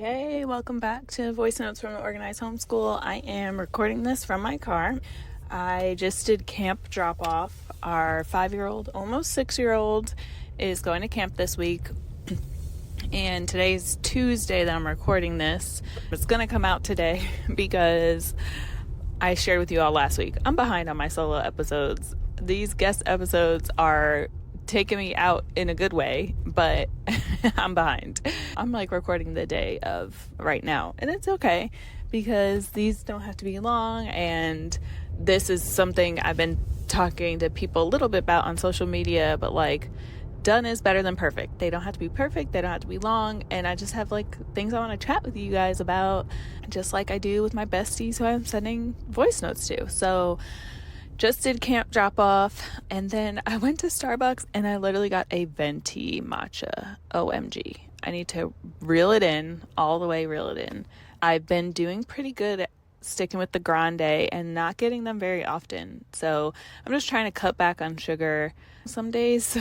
Hey, welcome back to Voice Notes from the Organized Homeschool. I am recording this from my car. I just did camp drop off. Our 5-year-old, almost 6-year-old, is going to camp this week. And today's Tuesday that I'm recording this. It's going to come out today because I shared with you all last week. I'm behind on my solo episodes. These guest episodes are taking me out in a good way, but I'm behind. I'm like recording the day of right now, and it's okay because these don't have to be long, and this is something I've been talking to people a little bit about on social media, but like done is better than perfect. They don't have to be perfect, they don't have to be long, and I just have like things I want to chat with you guys about, just like I do with my besties who I'm sending voice notes to. So just did camp drop off, and then I went to Starbucks and I literally got a venti matcha. OMG. I need to reel it in, all the way reel it in. I've been doing pretty good at sticking with the grande and not getting them very often. So I'm just trying to cut back on sugar. Some days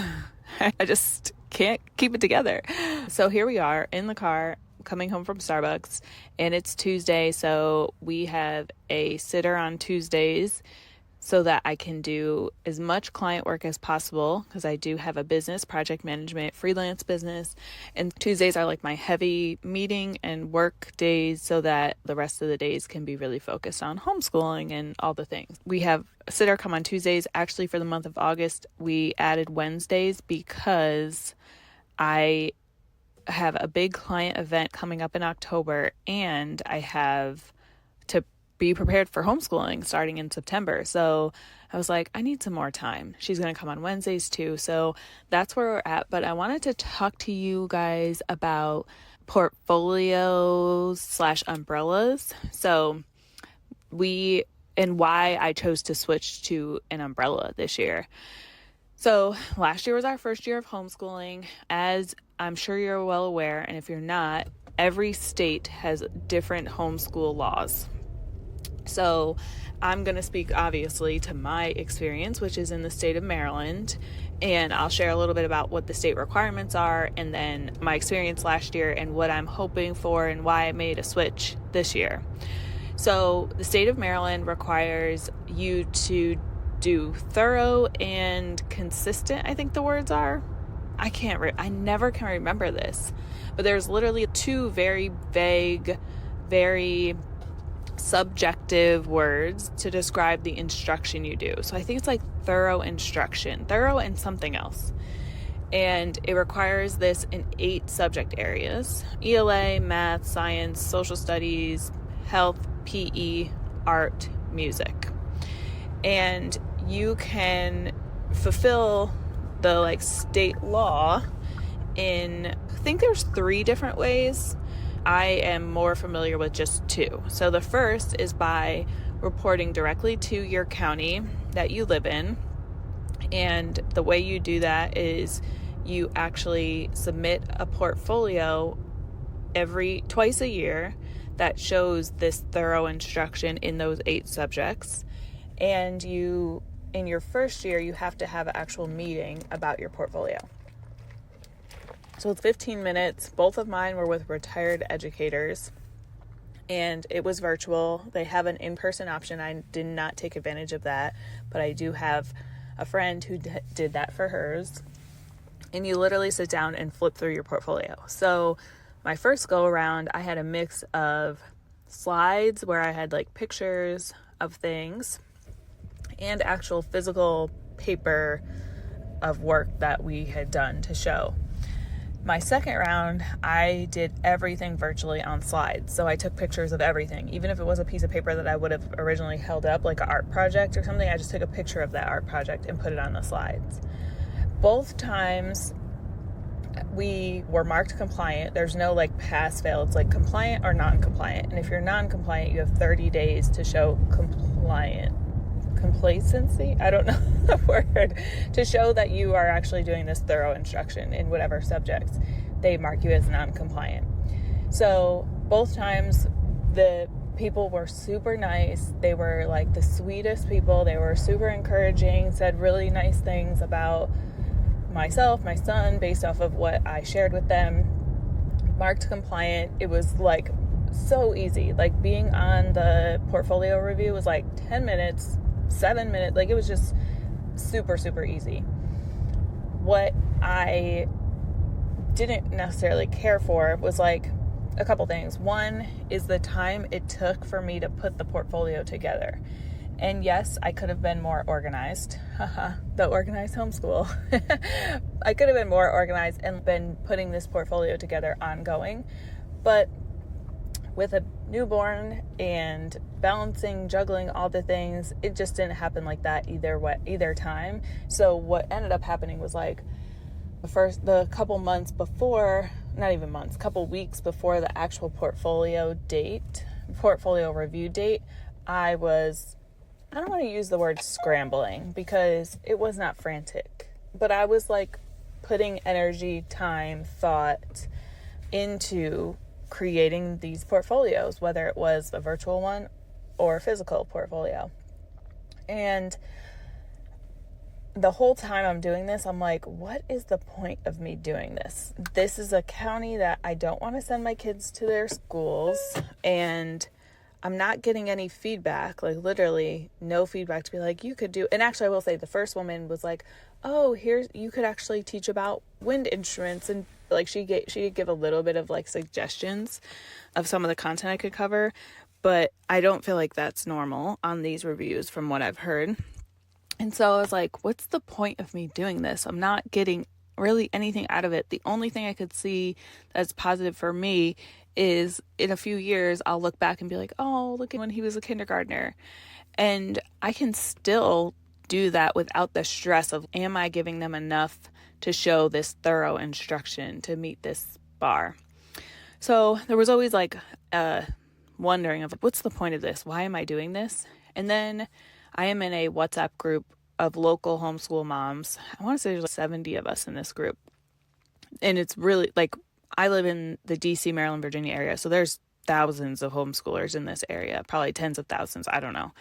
I just can't keep it together. So here we are in the car coming home from Starbucks, and it's Tuesday. So we have a sitter on Tuesdays so that I can do as much client work as possible, because I do have a business, project management, freelance business, and Tuesdays are like my heavy meeting and work days so that the rest of the days can be really focused on homeschooling and all the things. We have a sitter come on Tuesdays. Actually, for the month of August, we added Wednesdays because I have a big client event coming up in October, and I have to be prepared for homeschooling starting in September. So I was like, I need some more time. She's going to come on Wednesdays too. So that's where we're at. But I wanted to talk to you guys about portfolios / umbrellas. So and why I chose to switch to an umbrella this year. So last year was our first year of homeschooling. As I'm sure you're well aware, and if you're not, every state has different homeschool laws. So I'm going to speak obviously to my experience, which is in the state of Maryland, and I'll share a little bit about what the state requirements are, and then my experience last year and what I'm hoping for and why I made a switch this year. So the state of Maryland requires you to do thorough and consistent, I think the words are. I never can remember this, but there's literally two very vague, very subjective words to describe the instruction you do. So I think it's like thorough instruction, thorough and something else. And it requires this in 8 subject areas: ELA, math, science, social studies, health, PE, art, music. And you can fulfill the like state law in, I think there's 3 different ways. I am more familiar with just 2. So the first is by reporting directly to your county that you live in. And the way you do that is you actually submit a portfolio twice a year that shows this thorough instruction in those 8 subjects. And in your first year, you have to have an actual meeting about your portfolio. So it's 15 minutes. Both of mine were with retired educators, and it was virtual. They have an in-person option. I did not take advantage of that, but I do have a friend who did that for hers. And you literally sit down and flip through your portfolio. So my first go around, I had a mix of slides where I had like pictures of things and actual physical paper of work that we had done to show. My second round, I did everything virtually on slides. So I took pictures of everything. Even if it was a piece of paper that I would have originally held up, like an art project or something, I just took a picture of that art project and put it on the slides. Both times we were marked compliant. There's no like pass fail. It's like compliant or non-compliant. And if you're non-compliant, you have 30 days to show complacency, I don't know the word, to show that you are actually doing this thorough instruction in whatever subjects. They mark you as non-compliant. So both times the people were super nice. They were like the sweetest people. They were super encouraging, said really nice things about myself, my son, based off of what I shared with them. marked compliant. It was like so easy. Like being on the portfolio review was like 10 minutes, 7 minutes. Like it was just super, super easy. What I didn't necessarily care for was like a couple things. One is the time it took for me to put the portfolio together. And yes, I could have been more organized. The organized homeschool. I could have been more organized and been putting this portfolio together ongoing. But with a newborn and balancing, juggling all the things, it just didn't happen like that either time. So what ended up happening was like the couple months before, not even months, couple weeks before the actual portfolio review date, I don't want to use the word scrambling because it was not frantic, but I was like putting energy, time, thought into creating these portfolios, whether it was a virtual one or a physical portfolio. And the whole time I'm doing this, I'm like, what is the point of me doing this? This is a county that I don't want to send my kids to their schools, and I'm not getting any feedback, like literally no feedback to be like, you could do. And actually, I will say the first woman was like, oh, you could actually teach about wind instruments. And like she did give a little bit of like suggestions of some of the content I could cover, but I don't feel like that's normal on these reviews from what I've heard. And so I was like, what's the point of me doing this? I'm not getting really anything out of it. The only thing I could see that's positive for me is in a few years, I'll look back and be like, oh, look at when he was a kindergartner. And I can still do that without the stress of, am I giving them enough to show this thorough instruction to meet this bar? So there was always like wondering of what's the point of this? Why am I doing this? And then I am in a WhatsApp group of local homeschool moms. I want to say there's like 70 of us in this group. And it's really like, I live in the DC, Maryland, Virginia area. So there's thousands of homeschoolers in this area, probably tens of thousands. I don't know.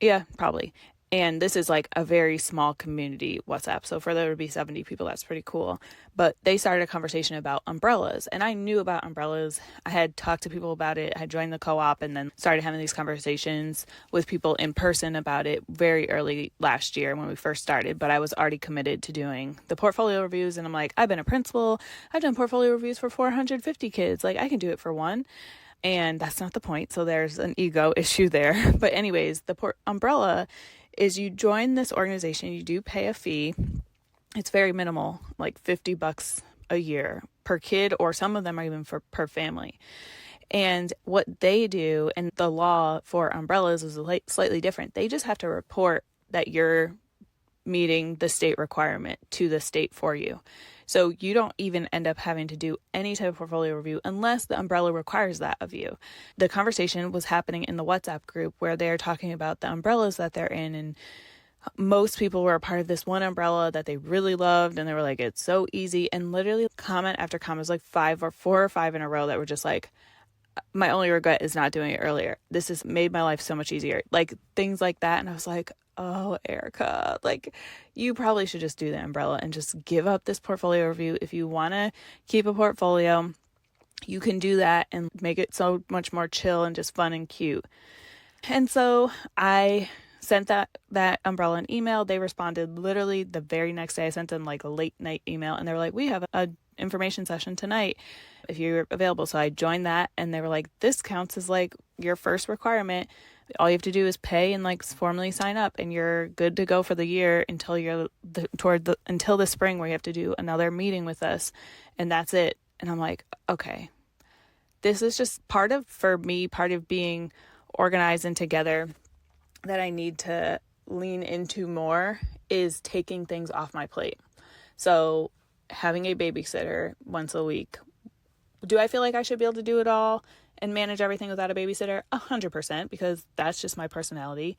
Yeah, probably. And this is like a very small community WhatsApp. So for there to be 70 people, that's pretty cool. But they started a conversation about umbrellas. And I knew about umbrellas. I had talked to people about it. I had joined the co-op and then started having these conversations with people in person about it very early last year when we first started. But I was already committed to doing the portfolio reviews. And I'm like, I've been a principal. I've done portfolio reviews for 450 kids. Like I can do it for one. And that's not the point. So there's an ego issue there. But anyways, the umbrella is you join this organization, you do pay a fee. It's very minimal, like $50 a year per kid, or some of them are even per family. And what they do, and the law for umbrellas is slightly different. They just have to report that you're meeting the state requirement to the state for you. So you don't even end up having to do any type of portfolio review unless the umbrella requires that of you. The conversation was happening in the WhatsApp group where they're talking about the umbrellas that they're in, and most people were a part of this one umbrella that they really loved, and they were like, it's so easy. And literally comment after comment was like 4 or 5 in a row that were just like, my only regret is not doing it earlier. This has made my life so much easier. Like things like that. And I was like, oh, Erica, like you probably should just do the umbrella and just give up this portfolio review. If you want to keep a portfolio, you can do that and make it so much more chill and just fun and cute. And so I sent that umbrella an email. They responded literally the very next day. I sent them like a late night email and they were like, we have a information session tonight if you're available. So I joined that and they were like, this counts as like your first requirement. All you have to do is pay and like formally sign up and you're good to go for the year until until the spring where you have to do another meeting with us. And that's it. And I'm like, okay, this is just part of being organized and together that I need to lean into more is taking things off my plate. So having a babysitter once a week. Do I feel like I should be able to do it all and manage everything without a babysitter? 100%, because that's just my personality.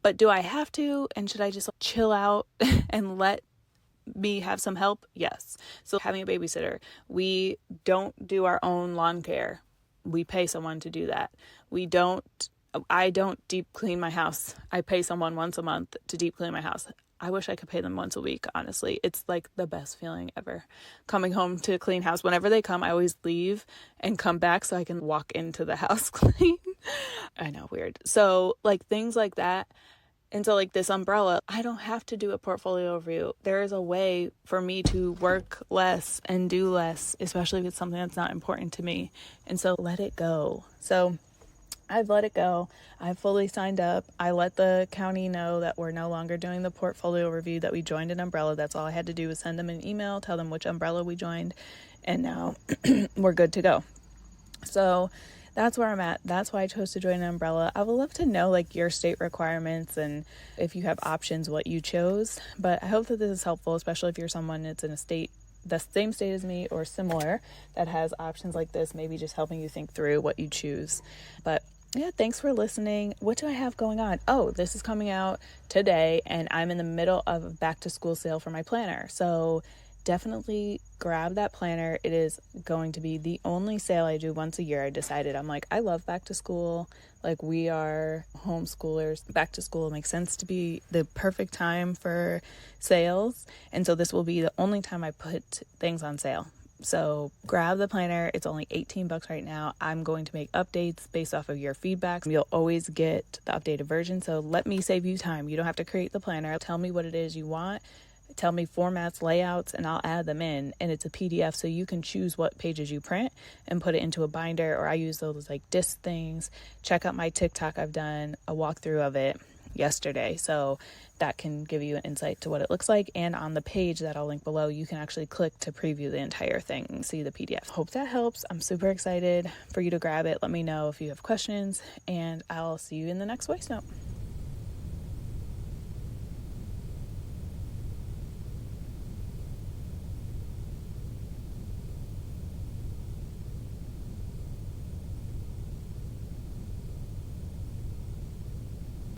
But do I have to? And should I just chill out and let me have some help? Yes. So having a babysitter, we don't do our own lawn care. We pay someone to do that. I don't deep clean my house. I pay someone once a month to deep clean my house. I wish I could pay them once a week, honestly. It's like the best feeling ever. Coming home to a clean house. Whenever they come, I always leave and come back so I can walk into the house clean. I know, weird. So like things like that. And so like this umbrella, I don't have to do a portfolio review. There is a way for me to work less and do less, especially if it's something that's not important to me. And so let it go. So I've let it go. I've fully signed up. I let the county know that we're no longer doing the portfolio review, that we joined an umbrella. That's all I had to do was send them an email, tell them which umbrella we joined, and now we're good to go. So that's where I'm at. That's why I chose to join an umbrella. I would love to know like your state requirements and if you have options, what you chose. But I hope that this is helpful, especially if you're someone that's in a state, the same state as me or similar, that has options like this, maybe just helping you think through what you choose. But yeah, thanks for listening. What do I have going on? Oh, this is coming out today and I'm in the middle of a back to school sale for my planner. So definitely grab that planner. It is going to be the only sale I do once a year. I decided, I'm like, I love back to school. Like, we are homeschoolers. Back to school makes sense to be the perfect time for sales. And so this will be the only time I put things on sale. So grab the planner. It's only $18 right now. I'm going to make updates based off of your feedback. You'll always get the updated version. So let me save you time. You don't have to create the planner. Tell me what it is you want. Tell me formats, layouts, and I'll add them in. And it's a PDF, so you can choose what pages you print and put it into a binder, or I use those like disc things. Check out my TikTok. I've done a walkthrough of it yesterday, so that can give you an insight to what it looks like. And on the page that I'll link below, you can actually click to preview the entire thing and see the PDF. Hope that helps. I'm super excited for you to grab it. Let me know if you have questions, and I'll see you in the next voice note.